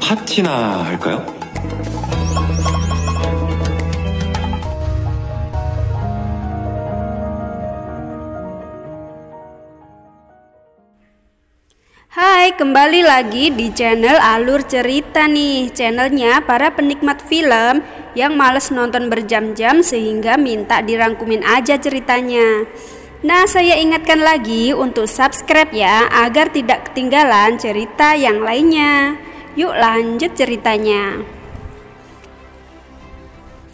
파티나 할까요? Hai, kembali lagi di channel Alur Cerita nih. Channelnya para penikmat film yang males nonton berjam-jam sehingga minta dirangkumin aja ceritanya. Nah, saya ingatkan lagi untuk subscribe ya, agar tidak ketinggalan cerita yang lainnya. Yuk lanjut ceritanya.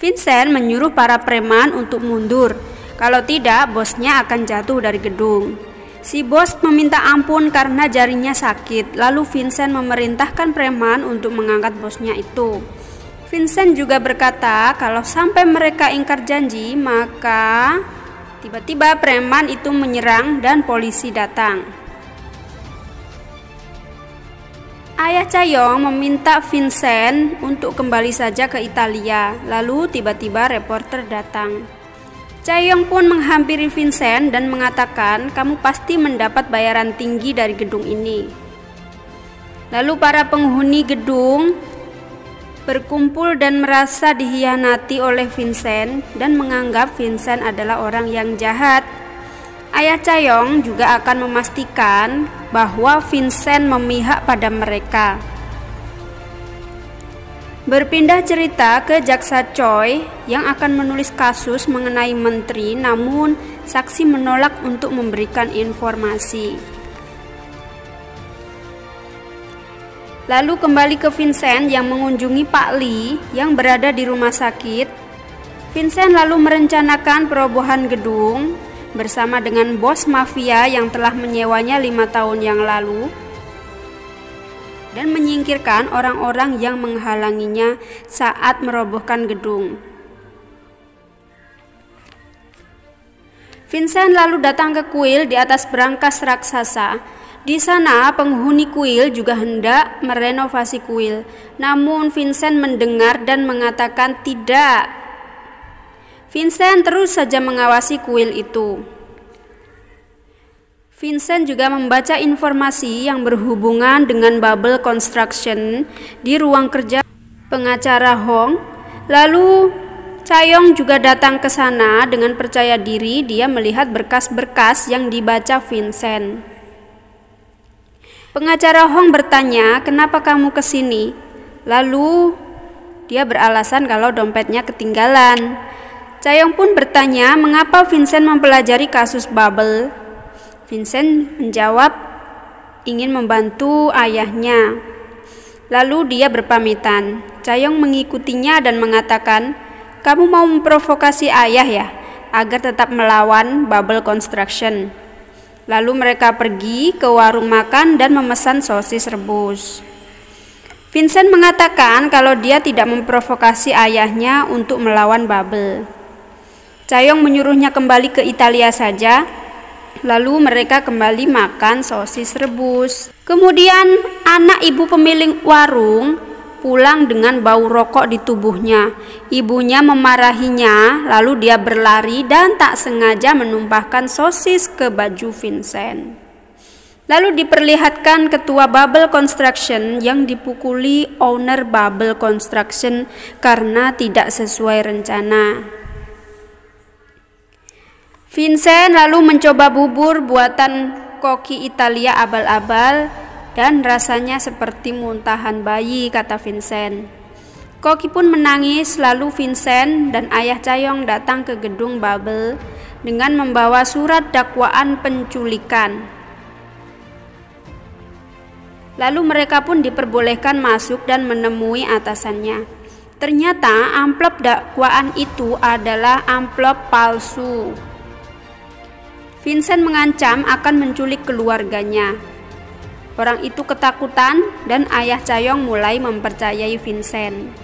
Vincent menyuruh para preman untuk mundur. Kalau tidak, bosnya akan jatuh dari gedung. Si bos meminta ampun karena jarinya sakit. Lalu Vincent memerintahkan preman untuk mengangkat bosnya itu. Vincent juga berkata kalau sampai mereka ingkar janji, maka tiba-tiba preman itu menyerang dan polisi datang. Ayah Chayong meminta Vincent untuk kembali saja ke Italia. Lalu tiba-tiba reporter datang. Chayong pun menghampiri Vincent dan mengatakan, kamu pasti mendapat bayaran tinggi dari gedung ini. Lalu para penghuni gedung berkumpul dan merasa dikhianati oleh Vincent dan menganggap Vincent adalah orang yang jahat. Ayah Chayong juga akan memastikan bahwa Vincent memihak pada mereka. Berpindah cerita ke Jaksa Choi yang akan menulis kasus mengenai menteri, namun saksi menolak untuk memberikan informasi. Lalu kembali ke Vincent yang mengunjungi Pak Lee yang berada di rumah sakit. Vincent lalu merencanakan perobohan gedung bersama dengan bos mafia yang telah menyewanya 5 tahun yang lalu dan menyingkirkan orang-orang yang menghalanginya saat merobohkan gedung. Vincent lalu datang ke kuil di atas berangkas raksasa. Di sana penghuni kuil juga hendak merenovasi kuil. Namun Vincent mendengar dan mengatakan tidak. Vincent terus saja mengawasi kuil itu. Vincent juga membaca informasi yang berhubungan dengan bubble construction di ruang kerja pengacara Hong. Lalu Chayong juga datang ke sana dengan percaya diri. Dia melihat berkas-berkas yang dibaca Vincent. Pengacara Hong bertanya, kenapa kamu ke sini? Lalu dia beralasan kalau dompetnya ketinggalan. Chayong pun bertanya, mengapa Vincent mempelajari kasus bubble? Vincent menjawab ingin membantu ayahnya. Lalu dia berpamitan. Chayong mengikutinya dan mengatakan, kamu mau memprovokasi ayah ya, agar tetap melawan bubble construction. Lalu mereka pergi ke warung makan dan memesan sosis rebus. Vincent mengatakan kalau dia tidak memprovokasi ayahnya untuk melawan bubble. Chayong menyuruhnya kembali ke Italia saja. Lalu mereka kembali makan sosis rebus. Kemudian anak ibu pemilik warung pulang dengan bau rokok di tubuhnya. Ibunya memarahinya, lalu dia berlari dan tak sengaja menumpahkan sosis ke baju Vincent. Lalu diperlihatkan ketua Bubble Construction yang dipukuli owner Bubble Construction karena tidak sesuai rencana. Vincent lalu mencoba bubur buatan koki Italia abal-abal dan rasanya seperti muntahan bayi, kata Vincent. Koki pun menangis. Lalu Vincent dan ayah Chayong datang ke gedung Bubble dengan membawa surat dakwaan penculikan. Lalu mereka pun diperbolehkan masuk dan menemui atasannya. Ternyata amplop dakwaan itu adalah amplop palsu. Vincent mengancam akan menculik keluarganya. Orang itu ketakutan dan ayah Chayong mulai mempercayai Vincent.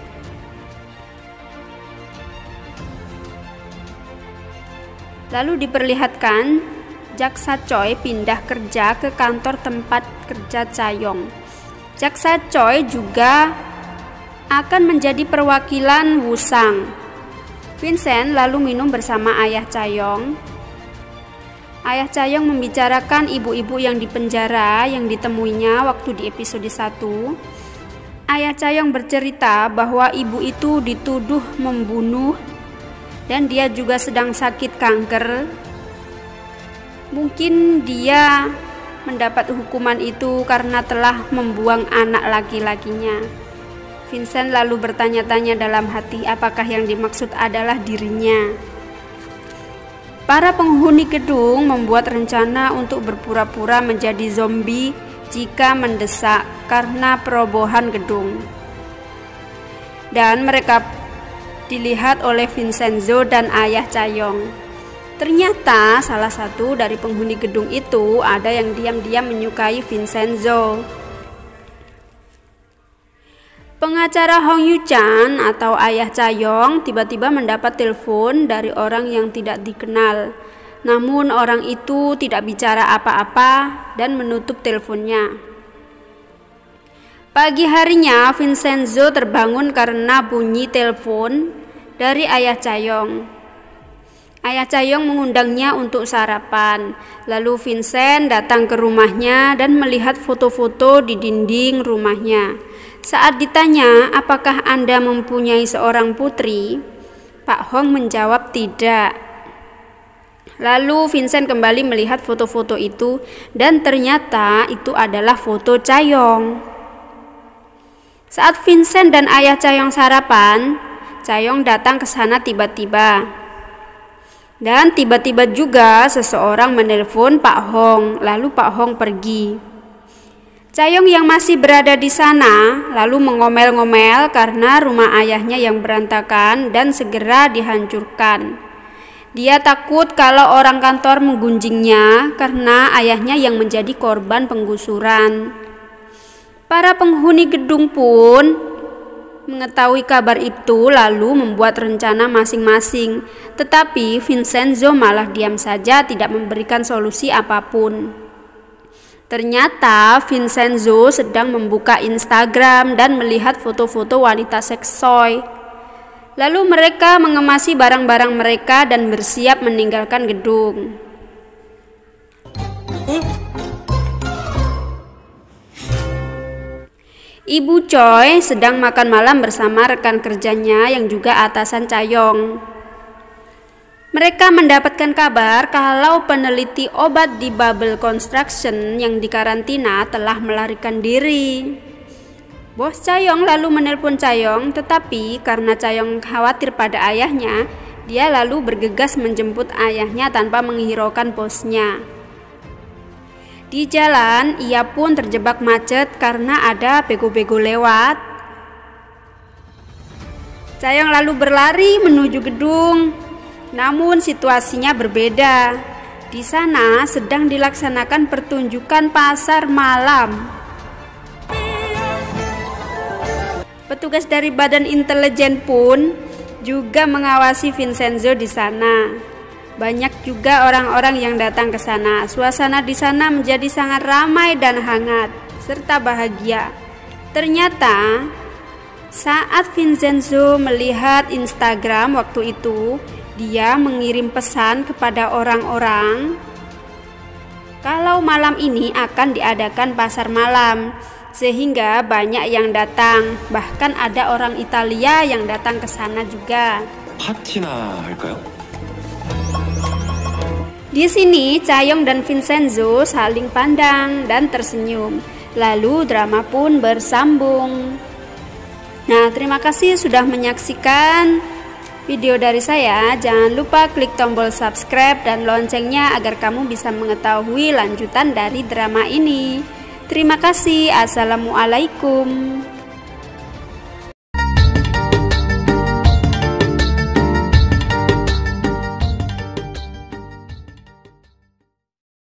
Lalu diperlihatkan Jaksa Choi pindah kerja ke kantor tempat kerja Chayong. Jaksa Choi juga akan menjadi perwakilan Wusang. Vincent lalu minum bersama ayah Chayong. Ayah Chayong membicarakan ibu-ibu yang dipenjara yang ditemuinya waktu di episode 1. Ayah Chayong bercerita bahwa ibu itu dituduh membunuh dan dia juga sedang sakit kanker. Mungkin dia mendapat hukuman itu karena telah membuang anak laki-lakinya. Vincent lalu bertanya-tanya dalam hati apakah yang dimaksud adalah dirinya. Para penghuni gedung membuat rencana untuk berpura-pura menjadi zombie jika mendesak karena perobohan gedung. Dan mereka dilihat oleh Vincenzo dan ayah Chayong. Ternyata salah satu dari penghuni gedung itu ada yang diam-diam menyukai Vincenzo. Pengacara Hong Yu-chan atau ayah Chayong tiba-tiba mendapat telepon dari orang yang tidak dikenal. Namun orang itu tidak bicara apa-apa dan menutup teleponnya. Pagi harinya Vincenzo terbangun karena bunyi telepon dari ayah Chayong. Ayah Chayong mengundangnya untuk sarapan. Lalu Vincent datang ke rumahnya dan melihat foto-foto di dinding rumahnya. Saat ditanya, apakah Anda mempunyai seorang putri? Pak Hong menjawab tidak. Lalu Vincent kembali melihat foto-foto itu dan ternyata itu adalah foto Chayong. Saat Vincent dan ayah Chayong sarapan, Chayong datang ke sana tiba-tiba. Dan tiba-tiba juga seseorang menelpon Pak Hong, lalu Pak Hong pergi. Chayong yang masih berada di sana lalu mengomel-ngomel karena rumah ayahnya yang berantakan dan segera dihancurkan. Dia takut kalau orang kantor menggunjingnya karena ayahnya yang menjadi korban penggusuran. Para penghuni gedung pun mengetahui kabar itu lalu membuat rencana masing-masing. Tetapi Vincenzo malah diam saja tidak memberikan solusi apapun. Ternyata Vincenzo sedang membuka Instagram dan melihat foto-foto wanita seksoy. Lalu mereka mengemasi barang-barang mereka dan bersiap meninggalkan gedung. Ibu Choi sedang makan malam bersama rekan kerjanya yang juga atasan Chayong. Mereka mendapatkan kabar kalau peneliti obat di Bubble Construction yang dikarantina telah melarikan diri. Bos Chayong lalu menelpon Chayong, tetapi karena Chayong khawatir pada ayahnya, dia lalu bergegas menjemput ayahnya tanpa menghiraukan bosnya. Di jalan, ia pun terjebak macet karena ada bego-bego lewat. Chayong lalu berlari menuju gedung, namun situasinya berbeda. Di sana sedang dilaksanakan pertunjukan pasar malam. Petugas dari Badan Intelijen pun juga mengawasi Vincenzo di sana. Banyak juga orang-orang yang datang ke sana. Suasana di sana menjadi sangat ramai dan hangat serta bahagia. Ternyata saat Vincenzo melihat Instagram waktu itu, dia mengirim pesan kepada orang-orang kalau malam ini akan diadakan pasar malam. Sehingga banyak yang datang, bahkan ada orang Italia yang datang ke sana juga. Di sini Chayong dan Vincenzo saling pandang dan tersenyum. Lalu drama pun bersambung. Nah, terima kasih sudah menyaksikan video dari saya. Jangan lupa klik tombol subscribe dan loncengnya agar kamu bisa mengetahui lanjutan dari drama ini. Terima kasih. Assalamualaikum.